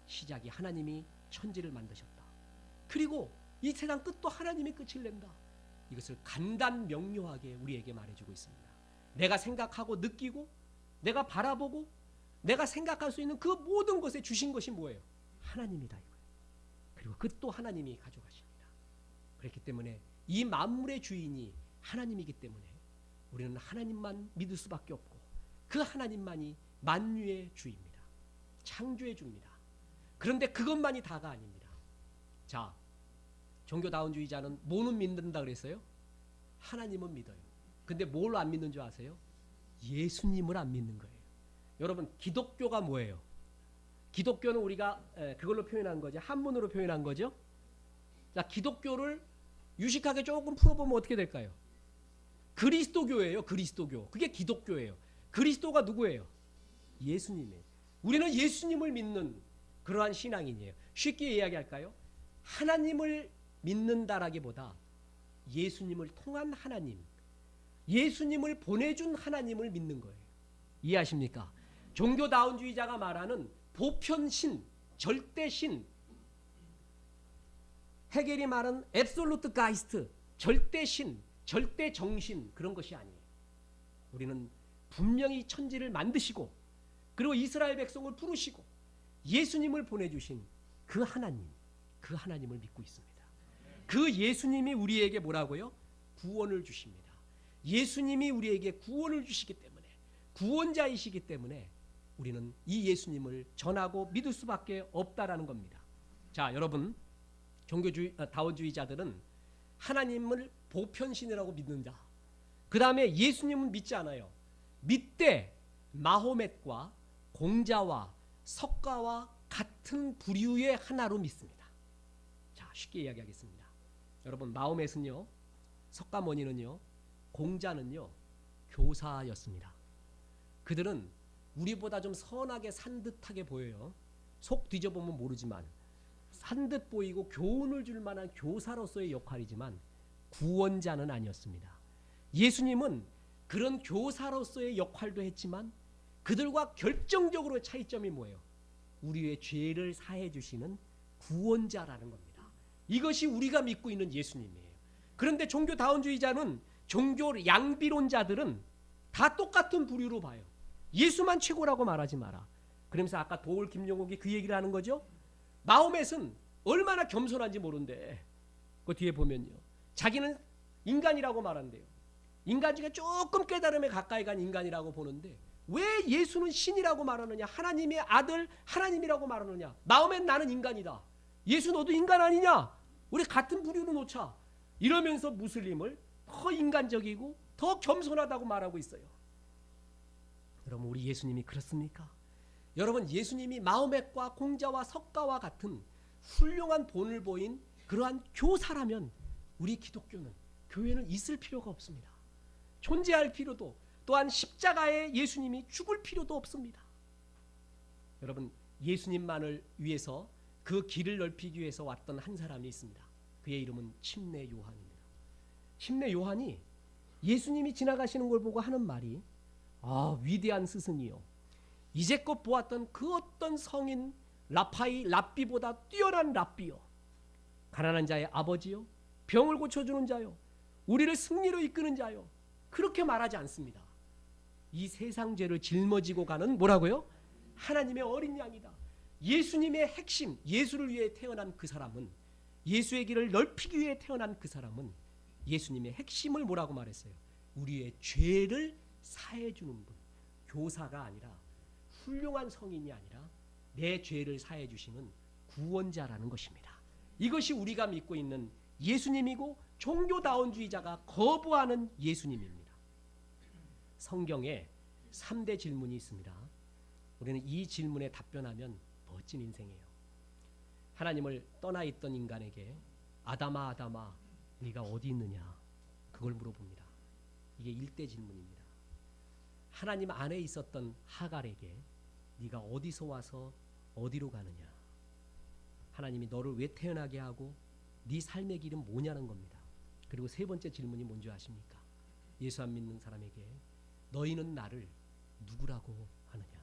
시작이 하나님이 천지를 만드셨다. 그리고 이 세상 끝도 하나님이 끝을 낸다. 이것을 간단명료하게 우리에게 말해주고 있습니다. 내가 생각하고 느끼고 내가 바라보고 내가 생각할 수 있는 그 모든 것에 주신 것이 뭐예요? 하나님이다 이거예요. 그리고 끝도 하나님이 가져가십니다. 그렇기 때문에 이 만물의 주인이 하나님이기 때문에 우리는 하나님만 믿을 수밖에 없고 그 하나님만이 만유의 주입니다. 창조의 주입니다. 그런데 그것만이 다가 아닙니다. 자, 종교다운주의자는 뭐는 믿는다 그랬어요? 하나님은 믿어요. 근데 뭘 안 믿는 줄 아세요? 예수님을 안 믿는 거예요. 여러분, 기독교가 뭐예요? 기독교는 우리가 그걸로 표현한 거죠. 한문으로 표현한 거죠. 자, 기독교를 유식하게 조금 풀어보면 어떻게 될까요? 그리스도교예요. 그리스도교. 그게 기독교예요. 그리스도가 누구예요? 예수님이에요. 우리는 예수님을 믿는 그러한 신앙인이에요. 쉽게 이야기할까요? 하나님을 믿는다라기보다 예수님을 통한 하나님, 예수님을 보내준 하나님을 믿는 거예요. 이해하십니까? 종교다운주의자가 말하는 보편신, 절대신, 헤겔이 말하는 앱솔루트 가이스트, 절대신, 절대정신, 그런 것이 아니에요. 우리는 분명히 천지를 만드시고 그리고 이스라엘 백성을 부르시고 예수님을 보내주신 그 하나님, 그 하나님을 믿고 있습니다. 그 예수님이 우리에게 뭐라고요? 구원을 주십니다. 예수님이 우리에게 구원을 주시기 때문에, 구원자이시기 때문에 우리는 이 예수님을 전하고 믿을 수밖에 없다라는 겁니다. 자, 여러분, 다원주의자들은 하나님을 보편신이라고 믿는 자, 그 다음에 예수님은 믿지 않아요. 믿되 마호멧과 공자와 석가와 같은 부류의 하나로 믿습니다. 자, 쉽게 이야기하겠습니다. 여러분, 마호멧은요, 석가모니는요, 공자는요, 교사였습니다. 그들은 우리보다 좀 선하게 산 듯하게 보여요. 속 뒤져보면 모르지만 산 듯 보이고 교훈을 줄 만한 교사로서의 역할이지만 구원자는 아니었습니다. 예수님은 그런 교사로서의 역할도 했지만 그들과 결정적으로 차이점이 뭐예요? 우리의 죄를 사해 주시는 구원자라는 겁니다. 이것이 우리가 믿고 있는 예수님이에요. 그런데 종교다운주의자는, 종교 양비론자들은 다 똑같은 부류로 봐요. 예수만 최고라고 말하지 마라. 그러면서 아까 도올 김용옥이 그 얘기를 하는 거죠. 마호멧은 얼마나 겸손한지 모른대. 그 뒤에 보면요, 자기는 인간이라고 말한대요. 인간 중에 조금 깨달음에 가까이 간 인간이라고 보는데 왜 예수는 신이라고 말하느냐, 하나님의 아들 하나님이라고 말하느냐. 마호멧 나는 인간이다. 예수 너도 인간 아니냐? 우리 같은 부류로 놓자. 이러면서 무슬림을 더 인간적이고 더 겸손하다고 말하고 있어요. 여러분, 우리 예수님이 그렇습니까? 여러분, 예수님이 마호멧과 공자와 석가와 같은 훌륭한 본을 보인 그러한 교사라면 우리 기독교는, 교회는 있을 필요가 없습니다. 존재할 필요도, 또한 십자가에 예수님이 죽을 필요도 없습니다. 여러분, 예수님만을 위해서 그 길을 넓히기 위해서 왔던 한 사람이 있습니다. 그의 이름은 침례 요한입니다. 침례 요한이 예수님이 지나가시는 걸 보고 하는 말이, 아, 위대한 스승이요, 이제껏 보았던 그 어떤 성인 랍비보다 뛰어난 랍비요, 가난한 자의 아버지요, 병을 고쳐주는 자요, 우리를 승리로 이끄는 자요, 그렇게 말하지 않습니다. 이 세상 죄를 짊어지고 가는 뭐라고요? 하나님의 어린 양이다. 예수님의 핵심, 예수를 위해 태어난 그 사람은, 예수의 길을 넓히기 위해 태어난 그 사람은 예수님의 핵심을 뭐라고 말했어요? 우리의 죄를 사해 주는 분, 교사가 아니라, 훌륭한 성인이 아니라 내 죄를 사해 주시는 구원자라는 것입니다. 이것이 우리가 믿고 있는 예수님이고 종교다운주의자가 거부하는 예수님입니다. 성경에 3대 질문이 있습니다. 우리는 이 질문에 답변하면 멋진 인생이에요. 하나님을 떠나 있던 인간에게 아담아 아담아 네가 어디 있느냐, 그걸 물어봅니다. 이게 1대 질문입니다. 하나님 안에 있었던 하갈에게 네가 어디서 와서 어디로 가느냐, 하나님이 너를 왜 태어나게 하고 네 삶의 길은 뭐냐는 겁니다. 그리고 3번째 질문이 뭔지 아십니까? 예수 안 믿는 사람에게 너희는 나를 누구라고 하느냐.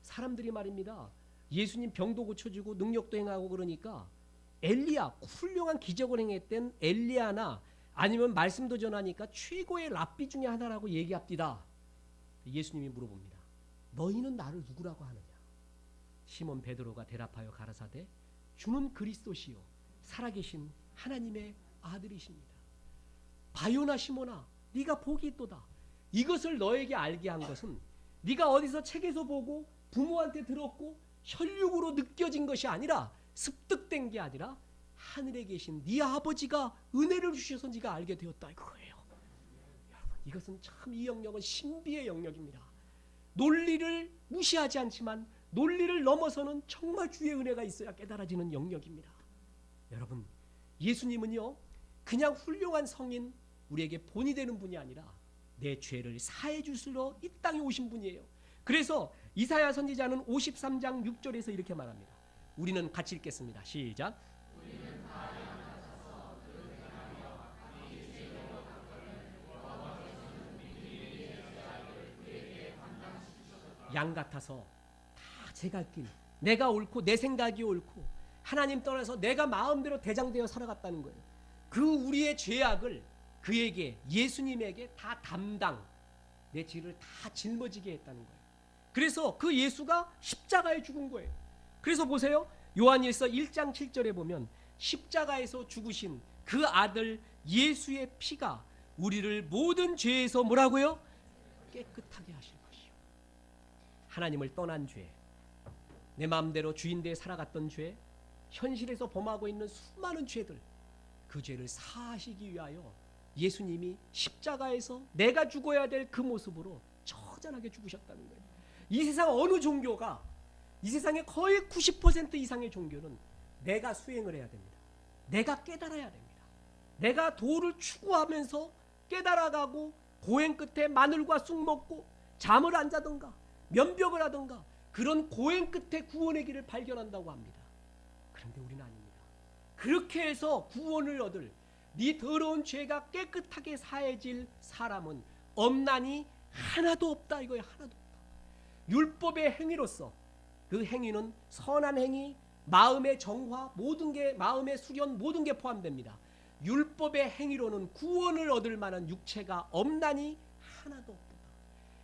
사람들이 말입니다, 예수님 병도 고쳐주고 능력도 행하고 그러니까 엘리야, 훌륭한 기적을 행했던 엘리야나 아니면 말씀도 전하니까 최고의 랍비 중에 하나라고 얘기합디다. 예수님이 물어봅니다. 너희는 나를 누구라고 하느냐? 시몬 베드로가 대답하여 가라사대 주는 그리스도시요 살아계신 하나님의 아들이십니다. 바요나 시몬아, 네가 복이 있도다. 이것을 너에게 알게 한 것은 네가 어디서 책에서 보고 부모한테 들었고 혈육으로 느껴진 것이 아니라, 습득된 게 아니라 하늘에 계신 네 아버지가 은혜를 주셔서 네가 알게 되었다 이거예요. 여러분, 이것은 참, 이 영역은 신비의 영역입니다. 논리를 무시하지 않지만 논리를 넘어서는 정말 주의 은혜가 있어야 깨달아지는 영역입니다. 여러분, 예수님은요, 그냥 훌륭한 성인, 우리에게 본이 되는 분이 아니라 내 죄를 사해 주시러 이 땅에 오신 분이에요. 그래서 이사야 선지자는 53장 6절에서 이렇게 말합니다. 우리는 같이 읽겠습니다. 시작. 양 같아서 다 제 갈 길, 내가 옳고 내 생각이 옳고 하나님 떠나서 내가 마음대로 대장되어 살아갔다는 거예요. 그 우리의 죄악을 그에게, 예수님에게 다 담당, 내 죄를 다 짊어지게 했다는 거예요. 그래서 그 예수가 십자가에 죽은 거예요. 그래서 보세요. 요한일서 1장 7절에 보면 십자가에서 죽으신 그 아들 예수의 피가 우리를 모든 죄에서 뭐라고요? 깨끗하게 하실 것이요. 하나님을 떠난 죄, 내 마음대로 주인되어 살아갔던 죄, 현실에서 범하고 있는 수많은 죄들, 그 죄를 사하시기 위하여 예수님이 십자가에서 내가 죽어야 될 그 모습으로 처절하게 죽으셨다는 거예요. 이 세상 어느 종교가, 이 세상의 거의 90% 이상의 종교는 내가 수행을 해야 됩니다. 내가 깨달아야 됩니다. 내가 도를 추구하면서 깨달아가고 고행 끝에 마늘과 쑥 먹고 잠을 안 자던가 면벽을 하던가 그런 고행 끝에 구원의 길을 발견한다고 합니다. 그런데 우리는 아닙니다. 그렇게 해서 구원을 얻을, 네 더러운 죄가 깨끗하게 사해질 사람은 없나니 하나도 없다 이거예요. 하나도 없다. 율법의 행위로서, 그 행위는 선한 행위, 마음의 정화, 모든 게, 마음의 수련, 모든 게 포함됩니다. 율법의 행위로는 구원을 얻을 만한 육체가 없나니 하나도 없다.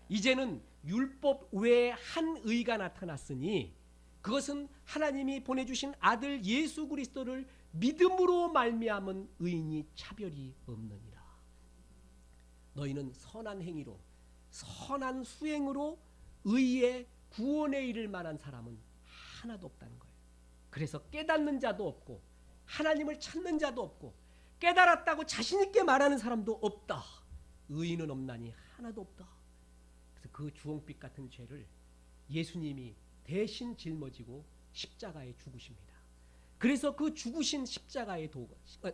이제는 율법 외에 한 의가 나타났으니 그것은 하나님이 보내주신 아들 예수 그리스도를 믿음으로 말미암은 의인이 차별이 없느니라. 너희는 선한 행위로, 선한 수행으로 의의 구원에 이를 만한 사람은 하나도 없다는 거예요. 그래서 깨닫는 자도 없고 하나님을 찾는 자도 없고 깨달았다고 자신 있게 말하는 사람도 없다. 의인은 없나니 하나도 없다. 그래서 그 주홍빛 같은 죄를 예수님이 대신 짊어지고 십자가에 죽으십니다. 그래서 그 죽으신 십자가의 도가,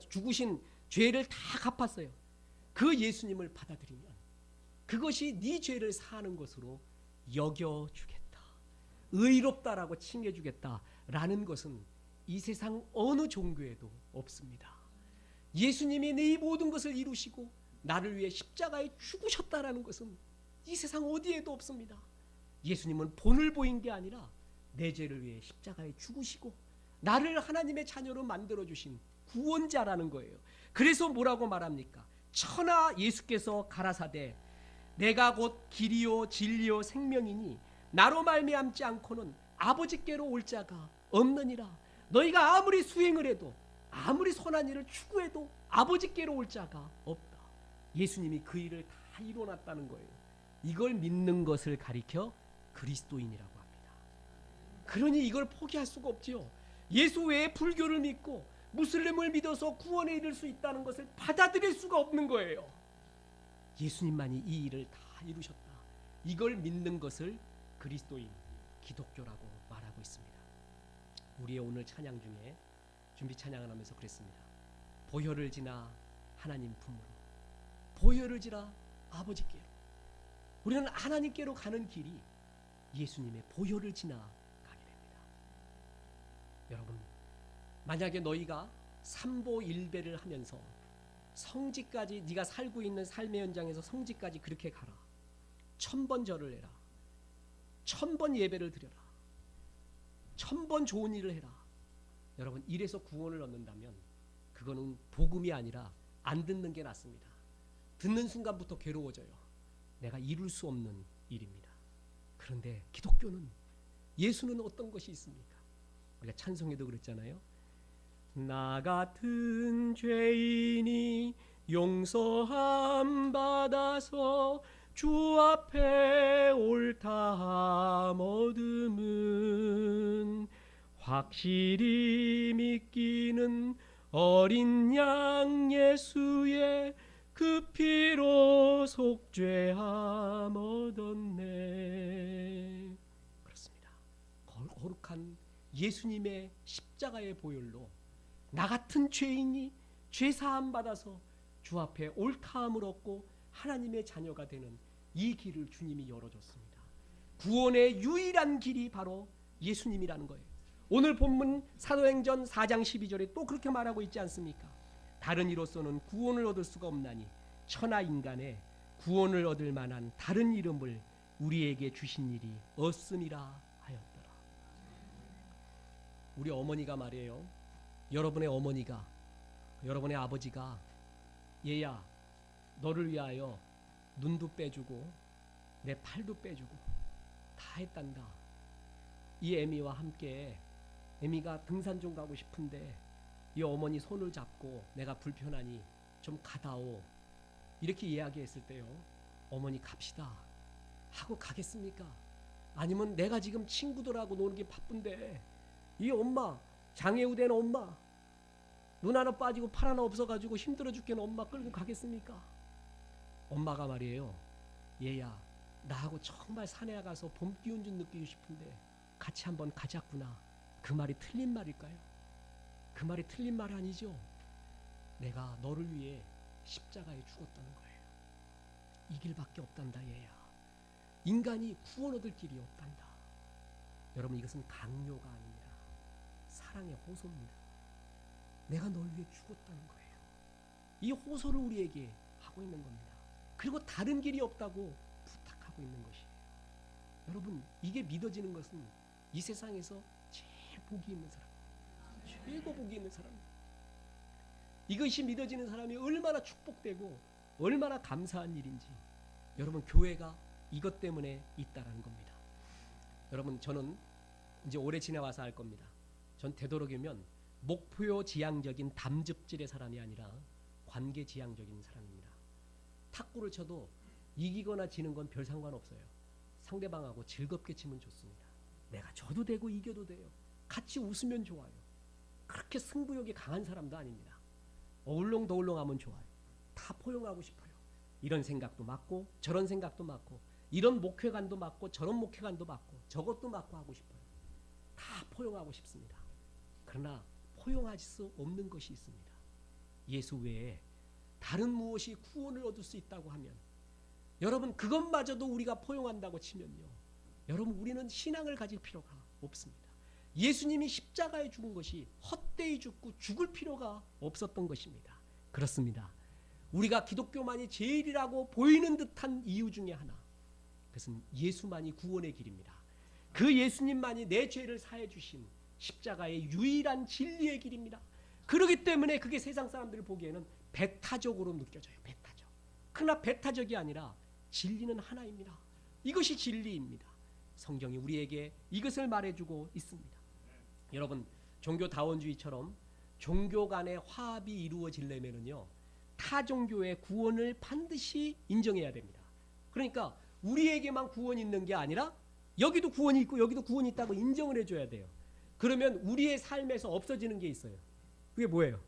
죽으신 죄를 다 갚았어요. 그 예수님을 받아들이면 그것이 네 죄를 사하는 것으로 여겨주겠다, 의롭다라고 칭해주겠다라는 것은 이 세상 어느 종교에도 없습니다. 예수님이 네 모든 것을 이루시고 나를 위해 십자가에 죽으셨다라는 것은 이 세상 어디에도 없습니다. 예수님은 본을 보인 게 아니라 내 죄를 위해 십자가에 죽으시고 나를 하나님의 자녀로 만들어주신 구원자라는 거예요. 그래서 뭐라고 말합니까? 천하 예수께서 가라사대 내가 곧 길이요 진리요 생명이니 나로 말미암지 않고는 아버지께로 올 자가 없느니라. 너희가 아무리 수행을 해도 아무리 선한 일을 추구해도 아버지께로 올 자가 없다. 예수님이 그 일을 다 이뤄놨다는 거예요. 이걸 믿는 것을 가리켜 그리스도인이라고 합니다. 그러니 이걸 포기할 수가 없지요. 예수 외에 불교를 믿고 무슬림을 믿어서 구원에 이를 수 있다는 것을 받아들일 수가 없는 거예요. 예수님만이 이 일을 다 이루셨다. 이걸 믿는 것을 그리스도인, 기독교라고 말하고 있습니다. 우리의 오늘 찬양 중에 준비 찬양을 하면서 그랬습니다. 보혈을 지나 하나님 품으로, 보혈을 지나 아버지께로. 우리는 하나님께로 가는 길이 예수님의 보혈을 지나 가게 됩니다. 여러분, 만약에 너희가 삼보일배를 하면서 성지까지, 네가 살고 있는 삶의 현장에서 성지까지 그렇게 가라, 1000번 절을 해라, 1000번 예배를 드려라, 1000번 좋은 일을 해라. 여러분, 이래서 구원을 얻는다면 그거는 복음이 아니라 안 듣는 게 낫습니다. 듣는 순간부터 괴로워져요. 내가 이룰 수 없는 일입니다. 그런데 기독교는, 예수는 어떤 것이 있습니까? 우리가 찬송에도 그랬잖아요. 나 같은 죄인이 용서함 받아서 주 앞에 옳다함 얻음은 확실히 믿기는 어린 양 예수의 그 피로 속죄함 얻었네. 그렇습니다. 거룩한 예수님의 십자가의 보혈로 나 같은 죄인이 죄사함 받아서 주 앞에 옳다함을 얻고 하나님의 자녀가 되는 이 길을 주님이 열어줬습니다. 구원의 유일한 길이 바로 예수님이라는 거예요. 오늘 본문 사도행전 4장 12절에 또 그렇게 말하고 있지 않습니까? 다른 이로서는 구원을 얻을 수가 없나니 천하 인간의 구원을 얻을 만한 다른 이름을 우리에게 주신 일이 없음이라 하였더라. 우리 어머니가 말이에요. 여러분의 어머니가, 여러분의 아버지가 얘야 너를 위하여 눈도 빼주고 내 팔도 빼주고 다 했단다. 이 애미와 함께 애미가 등산 좀 가고 싶은데 이 어머니 손을 잡고 내가 불편하니 좀 가다오. 이렇게 이야기했을 때요. 어머니 갑시다 하고 가겠습니까? 아니면 내가 지금 친구들하고 노는 게 바쁜데 이 엄마 장애우 된 엄마 눈 하나 빠지고 팔 하나 없어가지고 힘들어 죽겠는 엄마 끌고 가겠습니까? 엄마가 말이에요. 얘야 나하고 정말 산에 가서 봄 기운 좀 느끼고 싶은데 같이 한번 가자꾸나. 그 말이 틀린 말일까요? 그 말이 틀린 말 아니죠? 내가 너를 위해 십자가에 죽었다는 거예요. 이 길밖에 없단다 얘야. 인간이 구원 얻을 길이 없단다. 여러분 이것은 강요가 아닙니다. 사랑의 호소입니다. 내가 널 위해 죽었다는 거예요. 이 호소를 우리에게 하고 있는 겁니다. 그리고 다른 길이 없다고 부탁하고 있는 것이에요. 여러분 이게 믿어지는 것은 이 세상에서 제일 복이 있는 사람, 최고 복이 있는 사람. 이것이 믿어지는 사람이 얼마나 축복되고 얼마나 감사한 일인지 여러분 교회가 이것 때문에 있다라는 겁니다. 여러분 저는 이제 오래 지나와서 알 겁니다. 전 되도록이면 목표 지향적인 담즙질의 사람이 아니라 관계 지향적인 사람입니다. 탁구를 쳐도 이기거나 지는 건 별 상관없어요. 상대방하고 즐겁게 치면 좋습니다. 내가 져도 되고 이겨도 돼요. 같이 웃으면 좋아요. 그렇게 승부욕이 강한 사람도 아닙니다. 어울렁더울렁하면 좋아요. 다 포용하고 싶어요. 이런 생각도 맞고 저런 생각도 맞고 이런 목회관도 맞고 저런 목회관도 맞고 저것도 맞고 하고 싶어요. 다 포용하고 싶습니다. 그러나 포용할 수 없는 것이 있습니다. 예수 외에 다른 무엇이 구원을 얻을 수 있다고 하면 여러분 그것마저도 우리가 포용한다고 치면요. 여러분 우리는 신앙을 가질 필요가 없습니다. 예수님이 십자가에 죽은 것이 헛되이 죽을 필요가 없었던 것입니다. 그렇습니다. 우리가 기독교만이 제일이라고 보이는 듯한 이유 중에 하나, 그것은 예수만이 구원의 길입니다. 그 예수님만이 내 죄를 사해 주신 십자가의 유일한 진리의 길입니다. 그렇기 때문에 그게 세상 사람들이 보기에는 배타적으로 느껴져요. 배타적. 그러나 배타적이 아니라 진리는 하나입니다. 이것이 진리입니다. 성경이 우리에게 이것을 말해주고 있습니다. 여러분 종교다원주의처럼 종교 간의 화합이 이루어지려면요 타 종교의 구원을 반드시 인정해야 됩니다. 그러니까 우리에게만 구원이 있는 게 아니라 여기도 구원이 있고 여기도 구원이 있다고 인정을 해줘야 돼요. 그러면 우리의 삶에서 없어지는 게 있어요. 그게 뭐예요?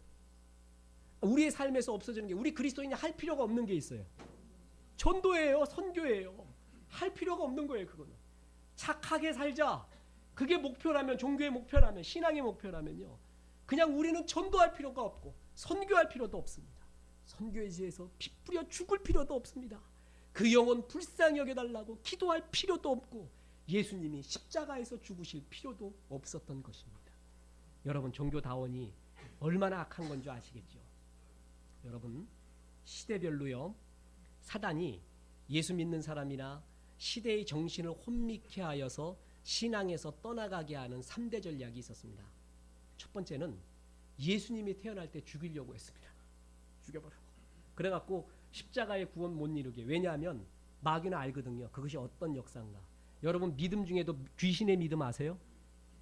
우리의 삶에서 없어지는 게, 우리 그리스도인이 할 필요가 없는 게 있어요. 전도예요. 선교예요. 할 필요가 없는 거예요. 그거는 착하게 살자. 그게 목표라면, 종교의 목표라면, 신앙의 목표라면요 그냥 우리는 전도할 필요가 없고 선교할 필요도 없습니다. 선교에 대해서 피 뿌려 죽을 필요도 없습니다. 그 영혼 불쌍히 여겨달라고 기도할 필요도 없고 예수님이 십자가에서 죽으실 필요도 없었던 것입니다. 여러분 종교다원이 얼마나 악한 건 줄 아시겠죠? 여러분 시대별로요 사단이 예수 믿는 사람이나 시대의 정신을 혼미케 하여서 신앙에서 떠나가게 하는 3대 전략이 있었습니다. 첫 번째는 예수님이 태어날 때 죽이려고 했습니다. 죽여버리고. 그래갖고 십자가의 구원 못 이루게. 왜냐하면 마귀는 알거든요. 그것이 어떤 역사인가. 여러분 믿음 중에도 귀신의 믿음 아세요?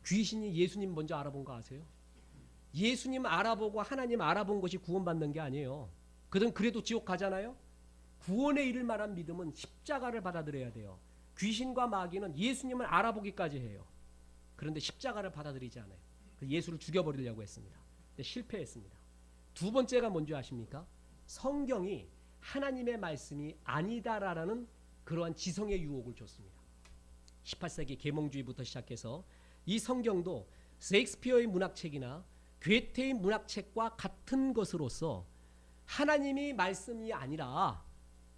귀신이 예수님 먼저 알아본 거 아세요? 예수님 알아보고 하나님 알아본 것이 구원받는 게 아니에요. 그들은 그래도 지옥 가잖아요. 구원에 이를 만한 믿음은 십자가를 받아들여야 돼요. 귀신과 마귀는 예수님을 알아보기까지 해요. 그런데 십자가를 받아들이지 않아요. 예수를 죽여버리려고 했습니다. 근데 실패했습니다. 두 번째가 뭔지 아십니까? 성경이 하나님의 말씀이 아니다라는 그러한 지성의 유혹을 줬습니다. 18세기 계몽주의부터 시작해서 이 성경도 셰익스피어의 문학책이나 괴테의 문학책과 같은 것으로서 하나님이 말씀이 아니라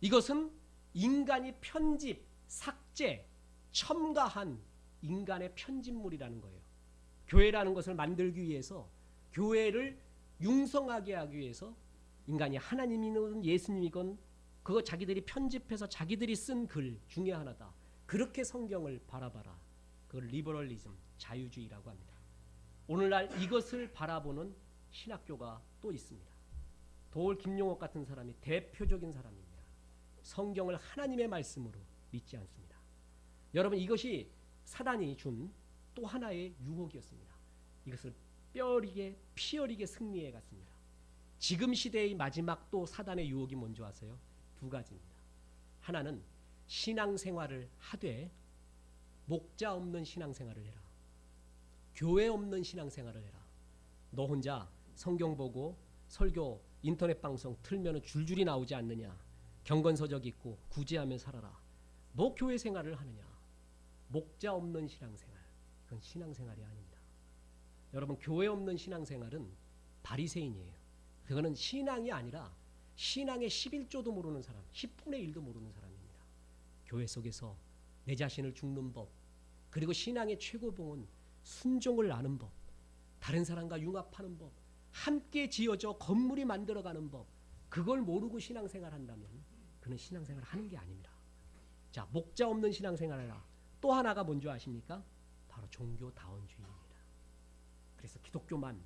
이것은 인간이 편집, 삭제, 첨가한 인간의 편집물이라는 거예요. 교회라는 것을 만들기 위해서, 교회를 융성하게 하기 위해서 인간이 하나님이건 예수님이건 그거 자기들이 편집해서 자기들이 쓴 글 중에 하나다. 그렇게 성경을 바라봐라. 그걸 리버럴리즘, 자유주의라고 합니다. 오늘날 이것을 바라보는 신학교가 또 있습니다. 도올 김용옥 같은 사람이 대표적인 사람입니다. 성경을 하나님의 말씀으로 믿지 않습니다. 여러분, 이것이 사단이 준 또 하나의 유혹이었습니다. 이것을 뼈리게 피어리게 승리해 갔습니다. 지금 시대의 마지막 또 사단의 유혹이 뭔지 아세요? 두 가지입니다. 하나는 신앙생활을 하되 목자 없는 신앙생활을 해라. 교회 없는 신앙생활을 해라. 너 혼자 성경 보고 설교 인터넷 방송 틀면 줄줄이 나오지 않느냐. 경건서적 있고 구제하며 살아라. 뭐 교회 생활을 하느냐. 목자 없는 신앙생활. 그건 신앙생활이 아닙니다. 여러분, 교회 없는 신앙생활은 바리새인이에요. 그거는 신앙이 아니라 신앙의 11조도 모르는 사람, 10분의 1도 모르는 사람입니다. 교회 속에서 내 자신을 죽는 법, 그리고 신앙의 최고봉은 순종을 아는 법, 다른 사람과 융합하는 법, 함께 지어져 건물이 만들어가는 법, 그걸 모르고 신앙생활 한다면 그는 신앙생활 하는 게 아닙니다. 자, 목자 없는 신앙생활이라. 또 하나가 뭔지 아십니까? 바로 종교다원주의입니다. 그래서 기독교만,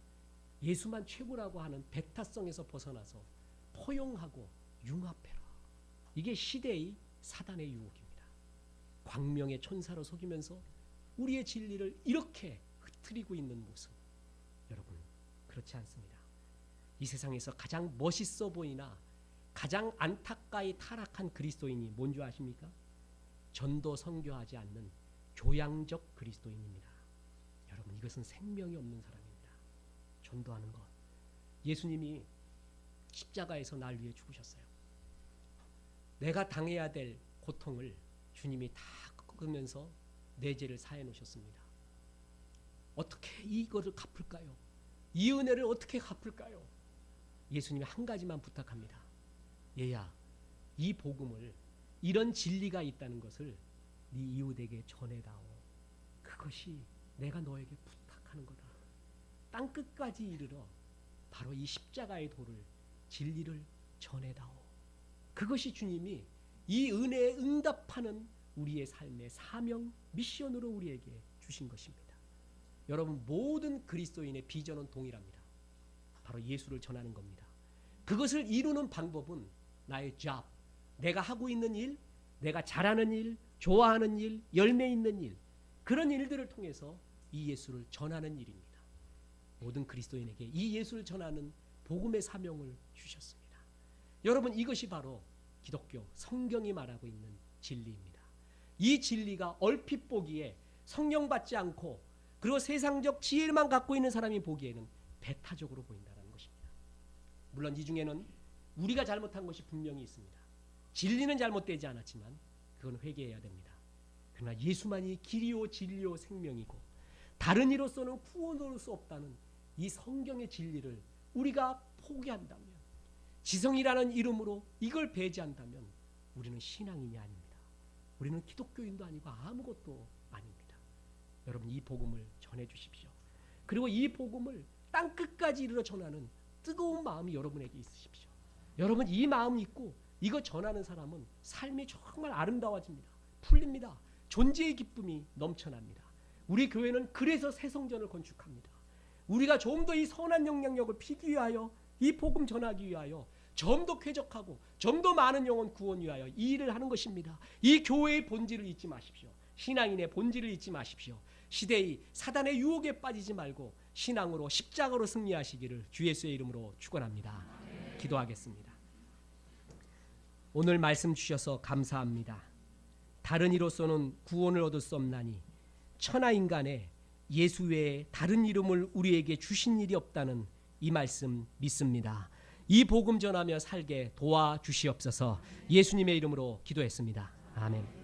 예수만 최고라고 하는 배타성에서 벗어나서 포용하고 융합해라. 이게 시대의 사단의 유혹입니다. 광명의 천사로 속이면서 우리의 진리를 이렇게 흐트리고 있는 모습. 여러분, 그렇지 않습니다. 이 세상에서 가장 멋있어 보이나 가장 안타까이 타락한 그리스도인이 뭔지 아십니까? 전도 선교하지 않는 교양적 그리스도인입니다. 여러분, 이것은 생명이 없는 사람입니다. 전도하는 것. 예수님이 십자가에서 날 위해 죽으셨어요. 내가 당해야 될 고통을 주님이 다 꺾으면서 내 죄를 사해 놓으셨습니다. 어떻게 이거를 갚을까요? 이 은혜를 어떻게 갚을까요? 예수님이 한 가지만 부탁합니다. 얘야, 이 복음을, 이런 진리가 있다는 것을 네 이웃에게 전해다오. 그것이 내가 너에게 부탁하는 거다. 땅끝까지 이르러 바로 이 십자가의 도를, 진리를 전해다오. 그것이 주님이 이 은혜에 응답하는 우리의 삶의 사명, 미션으로 우리에게 주신 것입니다. 여러분, 모든 그리스도인의 비전은 동일합니다. 바로 예수를 전하는 겁니다. 그것을 이루는 방법은 나의 job, 내가 하고 있는 일, 내가 잘하는 일, 좋아하는 일, 열매 있는 일, 그런 일들을 통해서 이 예수를 전하는 일입니다. 모든 그리스도인에게 이 예수를 전하는 복음의 사명을 주셨습니다. 여러분, 이것이 바로 기독교, 성경이 말하고 있는 진리입니다. 이 진리가 얼핏 보기에 성령 받지 않고 그리고 세상적 지혜만 갖고 있는 사람이 보기에는 배타적으로 보인다는 것입니다. 물론 이 중에는 우리가 잘못한 것이 분명히 있습니다. 진리는 잘못되지 않았지만 그건 회개해야 됩니다. 그러나 예수만이 길이요 진리요 생명이고 다른 이로서는 구원할 수 없다는 이 성경의 진리를 우리가 포기한다면, 지성이라는 이름으로 이걸 배제한다면 우리는 신앙인이 아닙니다. 우리는 기독교인도 아니고 아무것도 아닙니다. 여러분, 이 복음을 전해주십시오. 그리고 이 복음을 땅끝까지 이르러 전하는 뜨거운 마음이 여러분에게 있으십시오. 여러분, 이 마음이 있고 이거 전하는 사람은 삶이 정말 아름다워집니다. 풀립니다. 존재의 기쁨이 넘쳐납니다. 우리 교회는 그래서 새 성전을 건축합니다. 우리가 좀 더 이 선한 영향력을 피기 위하여, 이 복음 전하기 위하여 좀 더 쾌적하고 좀 더 많은 영혼 구원 위하여 이 일을 하는 것입니다. 이 교회의 본질을 잊지 마십시오. 신앙인의 본질을 잊지 마십시오. 시대의 사단의 유혹에 빠지지 말고 신앙으로 십자가로 승리하시기를 주 예수의 이름으로 축원합니다. 기도하겠습니다. 오늘 말씀 주셔서 감사합니다. 다른 이로서는 구원을 얻을 수 없나니 천하인간에 예수 외에 다른 이름을 우리에게 주신 일이 없다는 이 말씀 믿습니다. 이 복음 전하며 살게 도와주시옵소서. 예수님의 이름으로 기도했습니다. 아멘.